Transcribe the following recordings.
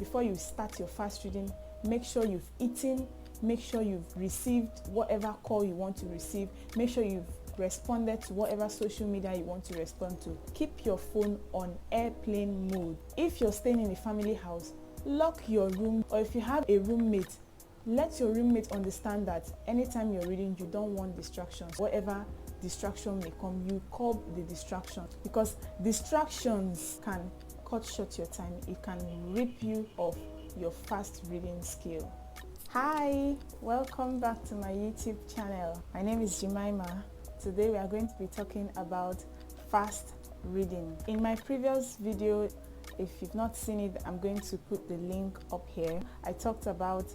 before you start your fast reading, make sure you've eaten, make sure you've received whatever call you want to receive, make sure you've responded to whatever social media you want to respond to. Keep your phone on airplane mode. If you're staying in a family house, lock your room, or if you have a roommate, let your roommate understand that anytime you're reading, you don't want distractions. Whatever distraction may come, you curb the distraction, because distractions can cut short your time. It can rip you off your fast reading skill. Hi, welcome back to my YouTube channel. My name is Jemima. Today we are going to be talking about fast reading. In my previous video, if you've not seen it, I'm going to put the link up here. I talked about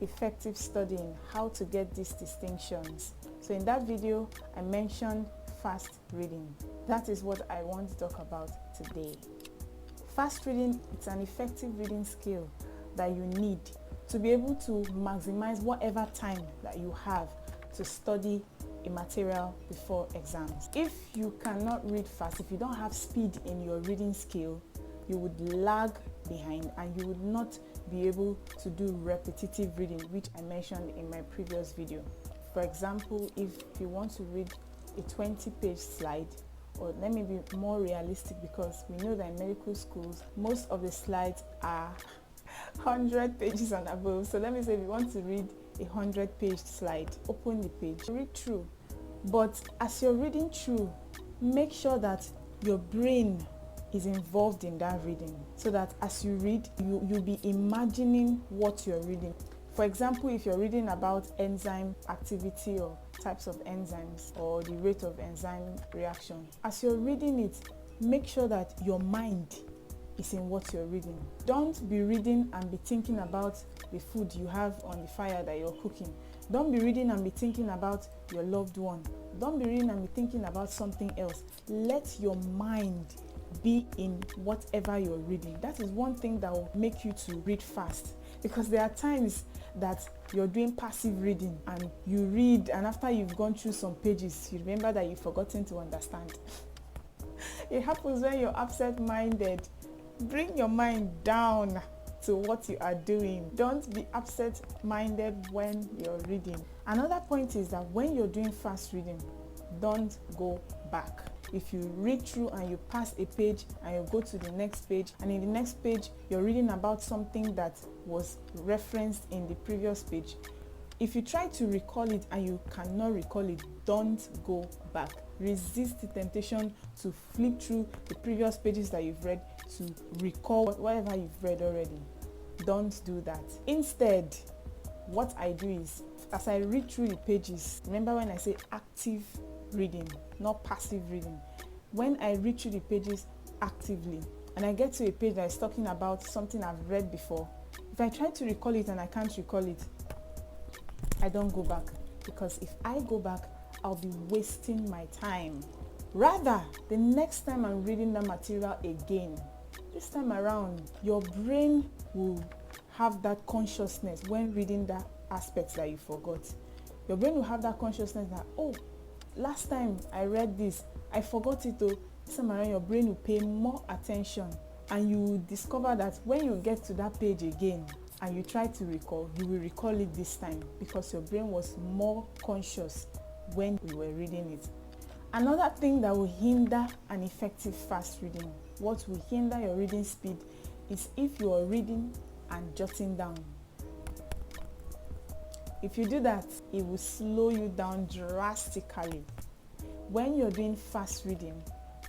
effective studying, how to get these distinctions. So in that video, I mentioned fast reading. That is what I want to talk about today. Fast reading, it's an effective reading skill that you need to be able to maximize whatever time that you have to study a material before exams. If you cannot read fast, if you don't have speed in your reading skill, you would lag behind and you would not be able to do repetitive reading, which I mentioned in my previous video. For example, if you want to read a 20-page slide, or let me be more realistic, because we know that in medical schools, most of the slides are 100 pages and above. So let me say if you want to read a 100-page slide, open the page, read through. But as you're reading through, make sure that your brain is involved in that reading, so that as you read, you'll be imagining what you're reading. For example, if you're reading about enzyme activity or types of enzymes or the rate of enzyme reaction, as you're reading it, make sure that your mind is in what you're reading. Don't be reading and be thinking about the food you have on the fire that you're cooking. Don't be reading and be thinking about your loved one. Don't be reading and be thinking about something else. Let your mind be in whatever you're reading. That is one thing that will make you to read fast, because there are times that you're doing passive reading and you read, and after you've gone through some pages, you remember that you've forgotten to understand. It happens when you're absent-minded. Bring your mind down to what you are doing. Don't be absent-minded when you're reading. Another point is that when you're doing fast reading, don't go back. If you read through and you pass a page and you go to the next page, and in the next page you're reading about something that was referenced in the previous page, if you try to recall it and you cannot recall it, don't go back. Resist the temptation to flip through the previous pages that you've read to recall whatever you've read already. Don't do that. Instead, what I do is, as I read through the pages, remember when I say active reading, not passive reading. When I read through the pages actively and I get to a page that is talking about something I've read before, if I try to recall it and I can't recall it, I don't go back, because if I go back, I'll be wasting my time. Rather, the next time I'm reading that material again, this time around, your brain will have that consciousness when reading that aspect that you forgot. Your brain will have that consciousness that, oh, last time I read this, I forgot it though. This time around, your brain will pay more attention, and you will discover that when you get to that page again and you try to recall, you will recall it this time, because your brain was more conscious when you were reading it. Another thing that will hinder an effective fast reading, what will hinder your reading speed, is if you are reading and jotting down. If you do that, it will slow you down drastically. When you're doing fast reading,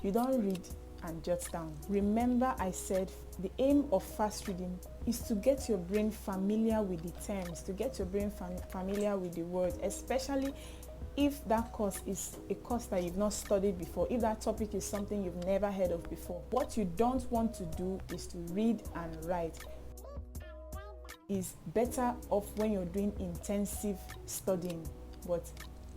you don't read and jot down. Remember, I said the aim of fast reading is to get your brain familiar with the terms, to get your brain familiar with the words, especially if that course is a course that you've not studied before, if that topic is something you've never heard of before. What you don't want to do is to read and write. Is better off when you're doing intensive studying, but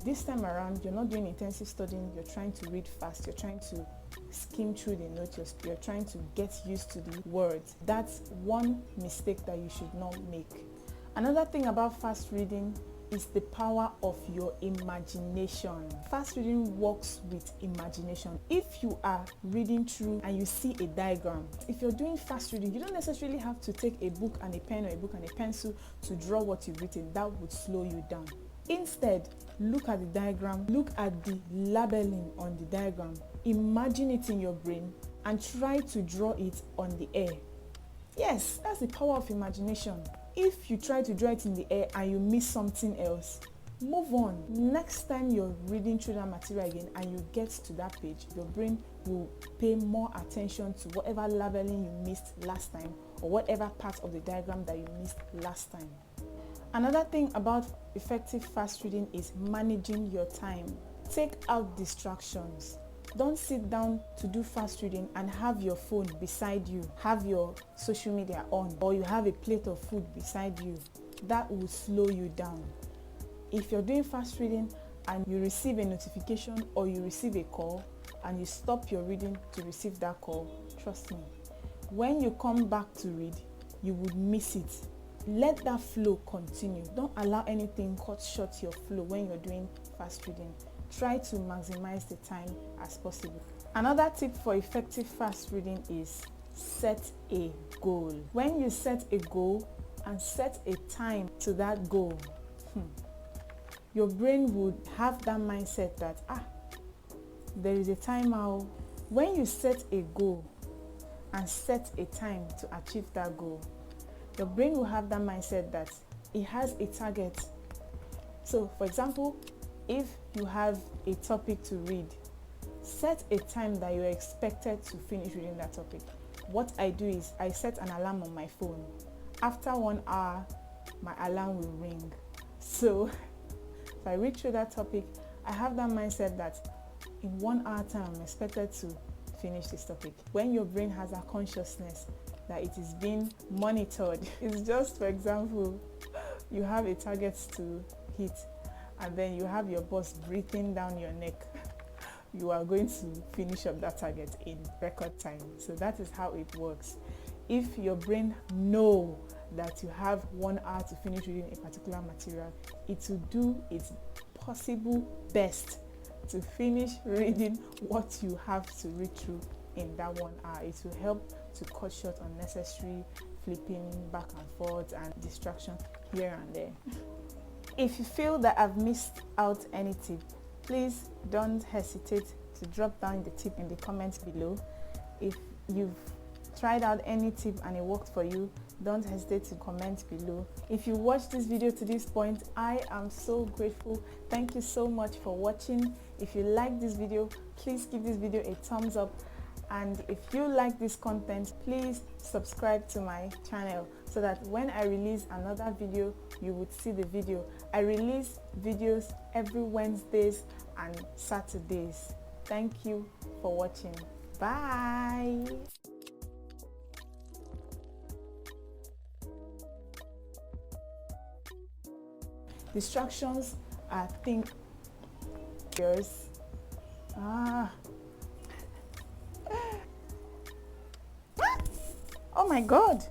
this time around you're not doing intensive studying, you're trying to read fast, you're trying to skim through the notes, you're trying to get used to the words. That's one mistake that you should not make. Another thing about fast reading is the power of your imagination. Fast reading works with imagination. If you are reading through and you see a diagram, if you're doing fast reading, you don't necessarily have to take a book and a pen or a book and a pencil to draw what you've written. That would slow you down. Instead, look at the diagram, look at the labeling on the diagram, imagine it in your brain and try to draw it on the air. Yes, that's the power of imagination. If you try to draw it in the air and you miss something else, move on. Next time you're reading through that material again and you get to that page, your brain will pay more attention to whatever labeling you missed last time or whatever part of the diagram that you missed last time. Another thing about effective fast reading is managing your time. Take out distractions. Don't sit down to do fast reading and have your phone beside you, have your social media on, or you have a plate of food beside you. That will slow you down. If you're doing fast reading and you receive a notification or you receive a call and you stop your reading to receive that call, trust me, when you come back to read, you would miss it. Let that flow continue. Don't allow anything cut short your flow when you're doing fast reading. Try to maximize the time as possible. Another tip for effective fast reading is set a goal. When you set a goal and set a time to that goal, your brain would have that mindset that there is a time out. When you set a goal and set a time to achieve that goal, your brain will have that mindset that it has a target. So, for example, if you have a topic to read, set a time that you're expected to finish reading that topic. What I do is I set an alarm on my phone. After 1 hour, my alarm will ring. So if I read through that topic, I have that mindset that in 1 hour time, I'm expected to finish this topic. When your brain has a consciousness that it is being monitored, it's just, for example, you have a target to hit and then you have your boss breathing down your neck. You are going to finish up that target in record time. So that is how it works. If your brain knows that you have 1 hour to finish reading a particular material, it will do its possible best to finish reading what you have to read through in that 1 hour. It will help to cut short unnecessary flipping back and forth and distraction here and there. If you feel that I've missed out any tip, please don't hesitate to drop down the tip in the comments below. If you've tried out any tip and it worked for you, don't hesitate to comment below. If you watched this video to this point, I am so grateful. Thank you so much for watching. If you like this video, please give this video a thumbs up. And if you like this content, please subscribe to my channel so that when I release another video, you would see the video. I release videos every Wednesdays and Saturdays. Thank you for watching. Bye. Distractions are things. Oh my God.